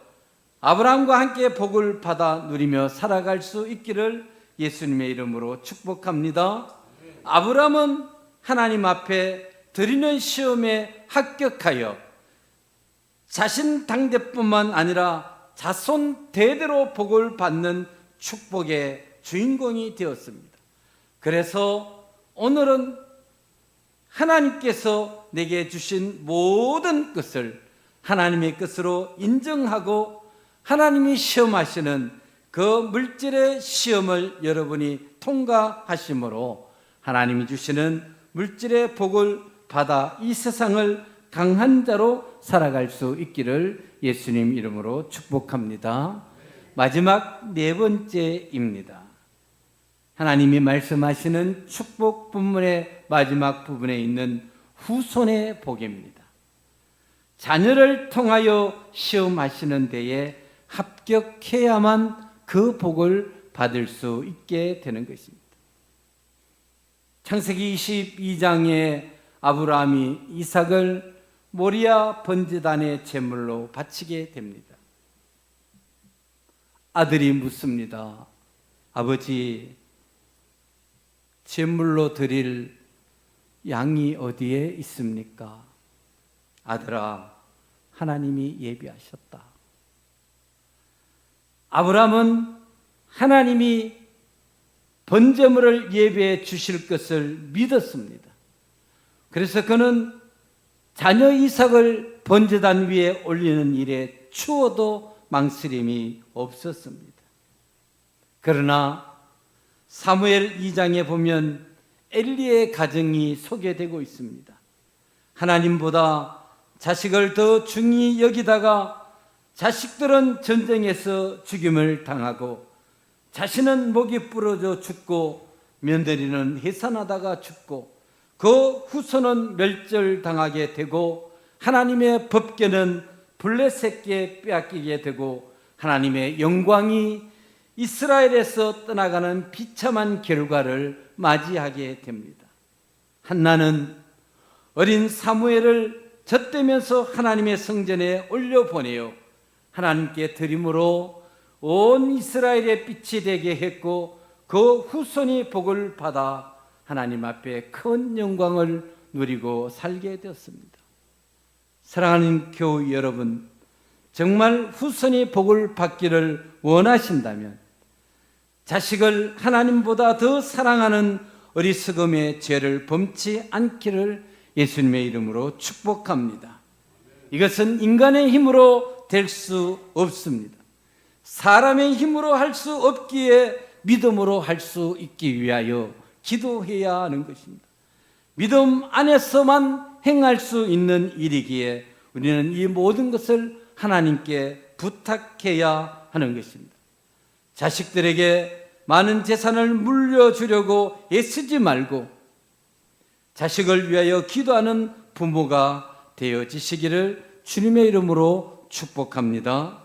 아브라함과 함께 복을 받아 누리며 살아갈 수 있기를 예수님의 이름으로 축복합니다. 아브라함은 하나님 앞에 드리는 시험에 합격하여 자신 당대뿐만 아니라 자손 대대로 복을 받는 축복의 주인공이 되었습니다. 그래서 오늘은 하나님께서 내게 주신 모든 것을 하나님의 것으로 인정하고 하나님이 시험하시는 그 물질의 시험을 여러분이 통과하심으로 하나님이 주시는 물질의 복을 받아 이 세상을 강한 자로 살아갈 수 있기를 예수님 이름으로 축복합니다. 마지막 네 번째입니다. 하나님이 말씀하시는 축복 본문의 마지막 부분에 있는 후손의 복입니다. 자녀를 통하여 시험하시는 데에 합격해야만 그 복을 받을 수 있게 되는 것입니다. 창세기 22장에 아브라함이 이삭을 모리아 번제단의 제물로 바치게 됩니다. 아들이 묻습니다. 아버지, 제물로 드릴 양이 어디에 있습니까? 아들아, 하나님이 예비하셨다. 아브라함은 하나님이 번제물을 예배해 주실 것을 믿었습니다. 그래서 그는 자녀 이삭을 번제단 위에 올리는 일에 추워도 망설임이 없었습니다. 그러나 사무엘 2장에 보면 엘리의 가정이 소개되고 있습니다. 하나님보다 자식을 더 중히 여기다가 자식들은 전쟁에서 죽임을 당하고 자신은 목이 부러져 죽고 며느리는 해산하다가 죽고 그 후손은 멸절당하게 되고 하나님의 법궤는 블레셋께 빼앗기게 되고 하나님의 영광이 이스라엘에서 떠나가는 비참한 결과를 맞이하게 됩니다. 한나는 어린 사무엘을 젖대면서 하나님의 성전에 올려보내어 하나님께 드림으로 온 이스라엘의 빛이 되게 했고 그 후손이 복을 받아 하나님 앞에 큰 영광을 누리고 살게 되었습니다. 사랑하는 교우 여러분, 정말 후손이 복을 받기를 원하신다면 자식을 하나님보다 더 사랑하는 어리석음의 죄를 범치 않기를 예수님의 이름으로 축복합니다. 이것은 인간의 힘으로 될 수 없습니다. 사람의 힘으로 할 수 없기에 믿음으로 할 수 있기 위하여 기도해야 하는 것입니다. 믿음 안에서만 행할 수 있는 일이기에 우리는 이 모든 것을 하나님께 부탁해야 하는 것입니다. 자식들에게 많은 재산을 물려주려고 애쓰지 말고 자식을 위하여 기도하는 부모가 되어지시기를 주님의 이름으로 축복합니다.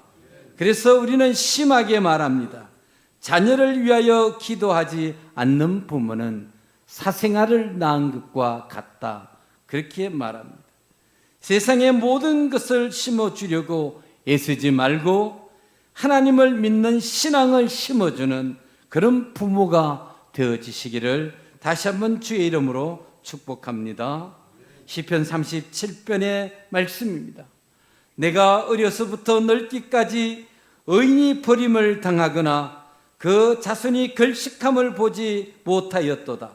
그래서 우리는 심하게 말합니다. 자녀를 위하여 기도하지 않는 부모는 사생아를 낳은 것과 같다. 그렇게 말합니다. 세상의 모든 것을 심어주려고 애쓰지 말고 하나님을 믿는 신앙을 심어주는 그런 부모가 되어지시기를 다시 한번 주의 이름으로 축복합니다. 시편 37편의 말씀입니다. 내가 어려서부터 늙기까지 의인이 버림을 당하거나 그 자손이 결식함을 보지 못하였도다.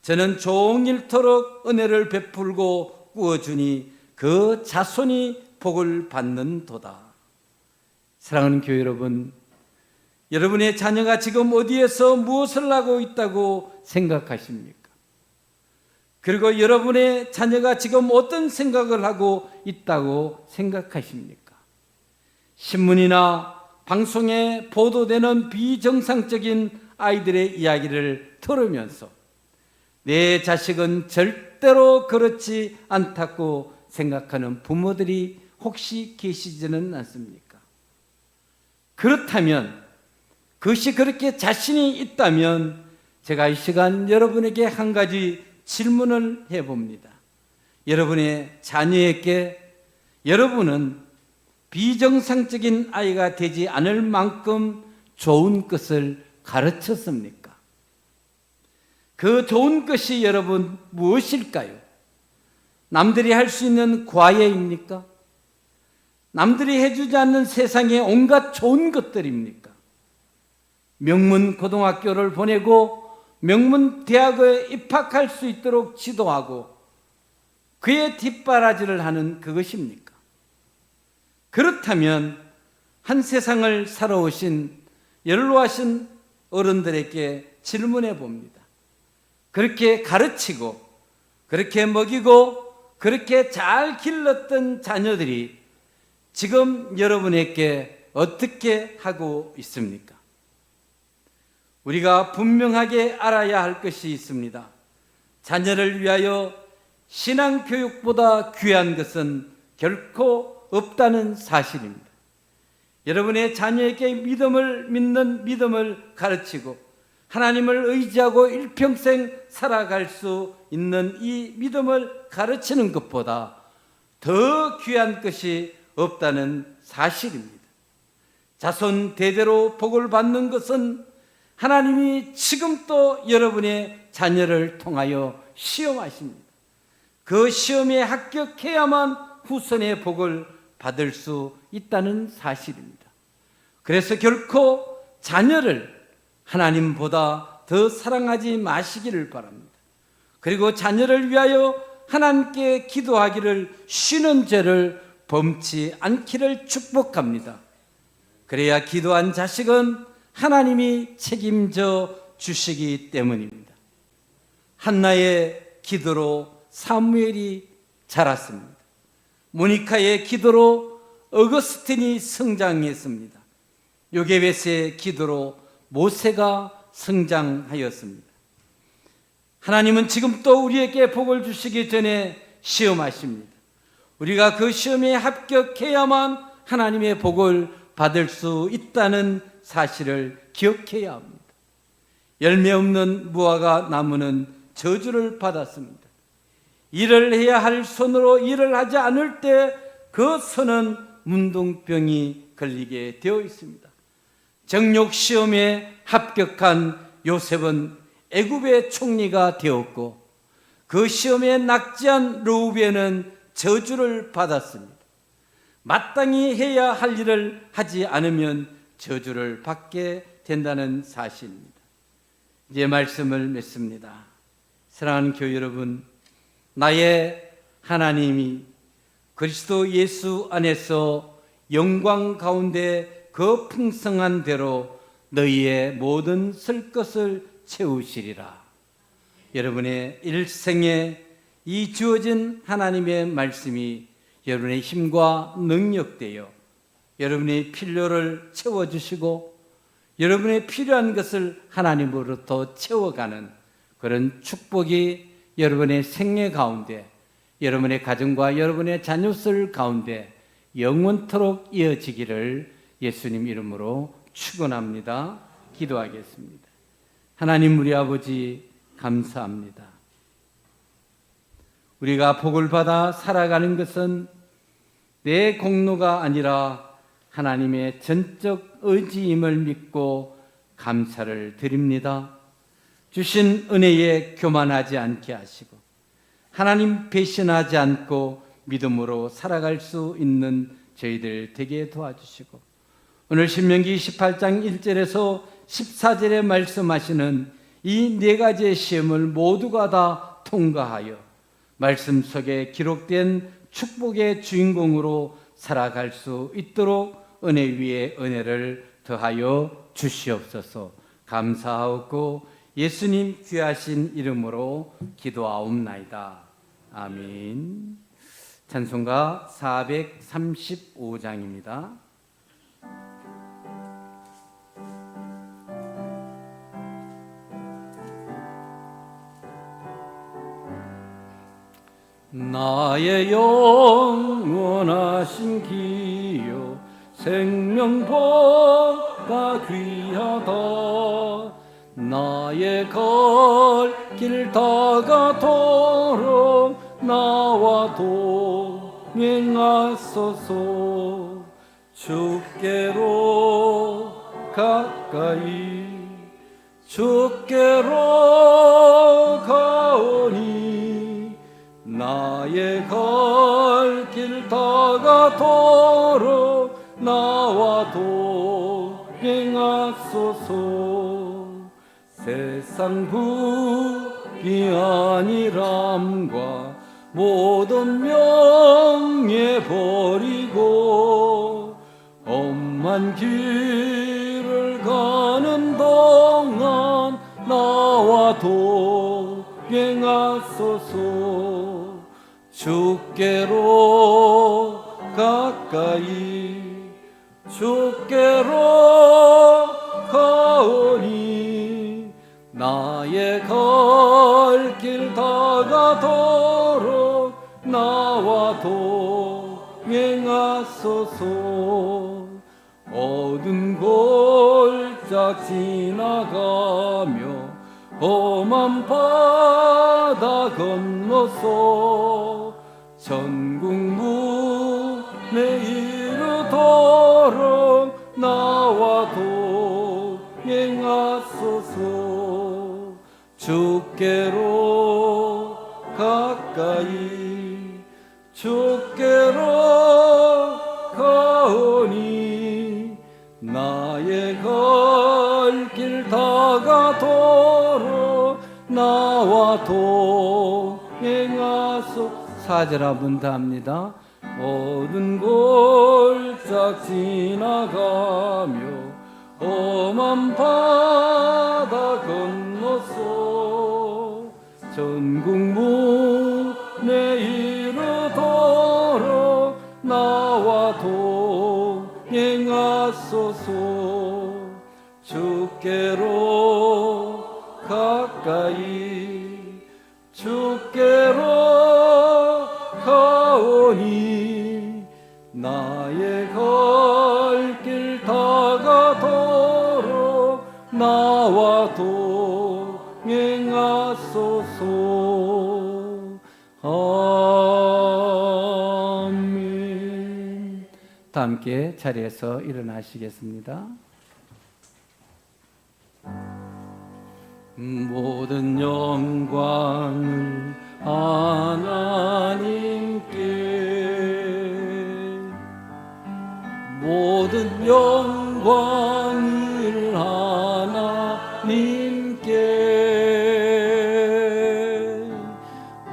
저는 종일토록 은혜를 베풀고 꾸어주니 그 자손이 복을 받는도다. 사랑하는 교회 여러분, 여러분의 자녀가 지금 어디에서 무엇을 하고 있다고 생각하십니까? 그리고 여러분의 자녀가 지금 어떤 생각을 하고 있다고 생각하십니까? 신문이나 방송에 보도되는 비정상적인 아이들의 이야기를 들으면서 내 자식은 절대로 그렇지 않다고 생각하는 부모들이 혹시 계시지는 않습니까? 그렇다면, 그것이 그렇게 자신이 있다면 제가 이 시간 여러분에게 한 가지 질문을 해봅니다. 여러분의 자녀에게 여러분은 비정상적인 아이가 되지 않을 만큼 좋은 것을 가르쳤습니까? 그 좋은 것이 여러분 무엇일까요? 남들이 할 수 있는 과외입니까? 남들이 해주지 않는 세상의 온갖 좋은 것들입니까? 명문 고등학교를 보내고 명문 대학에 입학할 수 있도록 지도하고 그의 뒷바라지를 하는 그것입니까? 그렇다면 한 세상을 살아오신 연로하신 어른들에게 질문해 봅니다. 그렇게 가르치고 그렇게 먹이고 그렇게 잘 길렀던 자녀들이 지금 여러분에게 어떻게 하고 있습니까? 우리가 분명하게 알아야 할 것이 있습니다. 자녀를 위하여 신앙교육보다 귀한 것은 결코 없다는 사실입니다. 여러분의 자녀에게 믿는 믿음을 가르치고 하나님을 의지하고 일평생 살아갈 수 있는 이 믿음을 가르치는 것보다 더 귀한 것이 없다는 사실입니다. 자손 대대로 복을 받는 것은 하나님이 지금도 여러분의 자녀를 통하여 시험하십니다. 그 시험에 합격해야만 후손의 복을 받을 수 있다는 사실입니다. 그래서 결코 자녀를 하나님보다 더 사랑하지 마시기를 바랍니다. 그리고 자녀를 위하여 하나님께 기도하기를 쉬는 죄를 범치 않기를 축복합니다. 그래야 기도한 자식은 하나님이 책임져 주시기 때문입니다. 한나의 기도로 사무엘이 자랐습니다. 모니카의 기도로 어거스틴이 성장했습니다. 요게베스의 기도로 모세가 성장하였습니다. 하나님은 지금 또 우리에게 복을 주시기 전에 시험하십니다. 우리가 그 시험에 합격해야만 하나님의 복을 받을 수 있다는 사실을 기억해야 합니다. 열매 없는 무화과 나무는 저주를 받았습니다. 일을 해야 할 손으로 일을 하지 않을 때 그 손은 문둥병이 걸리게 되어 있습니다. 정욕 시험에 합격한 요셉은 애굽의 총리가 되었고 그 시험에 낙지한 르우벤은 저주를 받았습니다. 마땅히 해야 할 일을 하지 않으면 저주를 받게 된다는 사실입니다. 이제 말씀을 맺습니다. 사랑하는 교회 여러분, 나의 하나님이 그리스도 예수 안에서 영광 가운데 그 풍성한 대로 너희의 모든 쓸 것을 채우시리라. 여러분의 일생에 이 주어진 하나님의 말씀이 여러분의 힘과 능력되어 여러분의 필요를 채워주시고 여러분의 필요한 것을 하나님으로부터 채워가는 그런 축복이 여러분의 생애 가운데, 여러분의 가정과 여러분의 자녀들 가운데 영원토록 이어지기를 예수님 이름으로 축원합니다. 기도하겠습니다. 하나님 우리 아버지 감사합니다. 우리가 복을 받아 살아가는 것은 내 공로가 아니라 하나님의 전적 의지임을 믿고 감사를 드립니다. 주신 은혜에 교만하지 않게 하시고 하나님 배신하지 않고 믿음으로 살아갈 수 있는 저희들 되게 도와주시고 오늘 신명기 28장 1절에서 14절에 말씀하시는 이 네 가지의 시험을 모두가 다 통과하여 말씀 속에 기록된 축복의 주인공으로 살아갈 수 있도록 은혜 위에 은혜를 더하여 주시옵소서. 감사하고 예수님 귀하신 이름으로 기도하옵나이다. 아멘. 찬송가 435장입니다. 나의 영원하신 기여 생명보다 귀하다. 나의 갈 길 다가도록 나와 동행하소서. 주께로 가까이 주께로 가오니 나의 갈 길 다가도록 나와 동행하소서. 세상 부귀 아니람과 모든 명예 버리고 험한 길을 가는 동안 나와 동행하소서. 주께로 가까이 주께로 가오니 나의 갈 길 다가도록 나와 동행하소서. 어두운 골짝 지나가며 험한 바다 건너서 천국 문에 이르도록 나와 동행하소서. 주께로 가까이 주께로 가오니 나의 갈 길 다가도록 나와 동행하소서. 4절 한번 더 합니다. 어두운 골짝 지나가며 험한 바다 건너서 천국 문에 이르도록 나와 동행하소서. 주께로 가까이 주께로 가오니 나의 갈 길 다가도록 나와 동행하소서. 아멘. 다 함께 자리에서 일어나시겠습니다. 모든 영광을 하나님께 모든 영광을 하나님께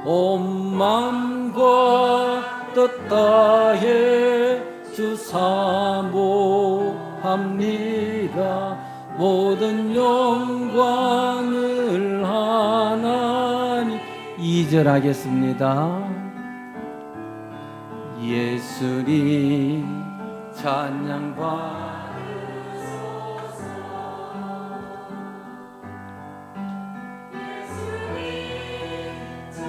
온 맘과 뜻 다해 주 사모합니다. 모든 영광을 하나님. 2절 하겠습니다. 예수님 찬양 받으소서. 예수님 찬양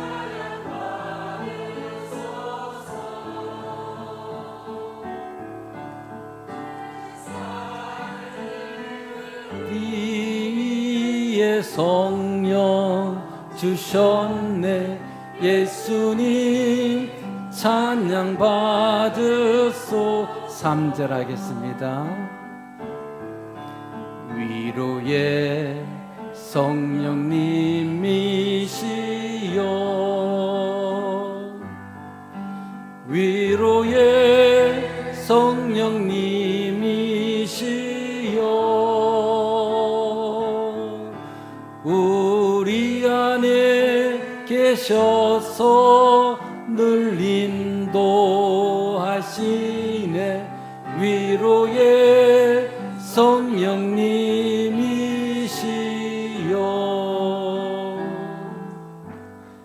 위로의 성령 주셨네. 예수님 찬양 받으소. 3절 하겠습니다. 위로의 성령님이시여, 위로의 성령님이시여, 우리 안에 계셔서 늘 인도하시네. 위로의 성령님이시여.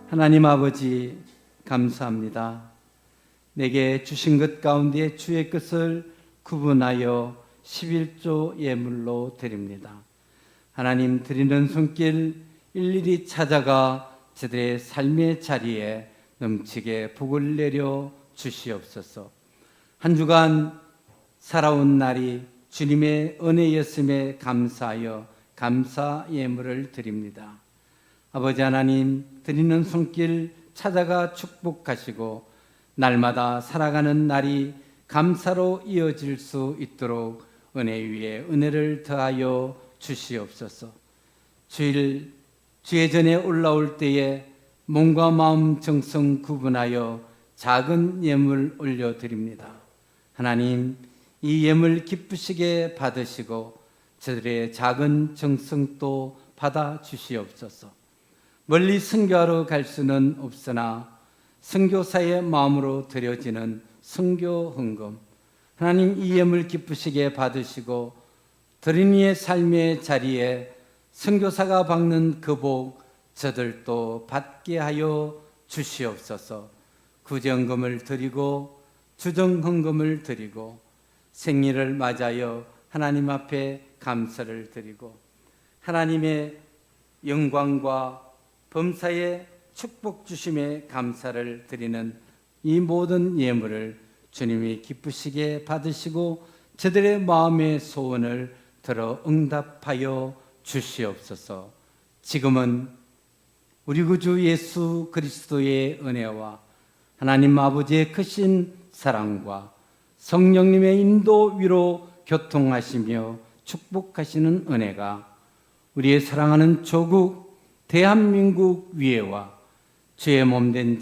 하나님 아버지 감사합니다. 내게 주신 것 가운데 주의 것을 구분하여 11조 예물로 드립니다. 하나님 드리는 손길 일일이 찾아가 저들의 삶의 자리에 넘치게 복을 내려 주시옵소서. 한 주간 살아온 날이 주님의 은혜였음에 감사하여 감사 예물을 드립니다. 아버지 하나님, 드리는 손길 찾아가 축복하시고 날마다 살아가는 날이 감사로 이어질 수 있도록 은혜 위에 은혜를 더하여 주시옵소서. 주일 주예전에 올라올 때에 몸과 마음 정성 구분하여 작은 예물 올려드립니다. 하나님, 이 예물 기쁘시게 받으시고 저들의 작은 정성도 받아 주시옵소서. 멀리 선교하러 갈 수는 없으나 선교사의 마음으로 드려지는 선교 헌금, 하나님 이 예물 기쁘시게 받으시고 드린 이의 삶의 자리에 선교사가 받는 그 복 저들도 받게 하여 주시옵소서. 구정금을 드리고 주정헌금을 드리고 생일을 맞아여 하나님 앞에 감사를 드리고 하나님의 영광과 범사의 축복 주심에 감사를 드리는 이 모든 예물을 주님이 기쁘시게 받으시고 저들의 마음의 소원을 들어 응답하여 주시옵소서. 지금은 우리 구주 예수 그리스도의 은혜와 하나님 아버지의 크신 사랑과 성령님의 인도 위로 교통하시며 축복하시는 은혜가 우리의 사랑하는 조국 대한민국 위에와 주의 몸된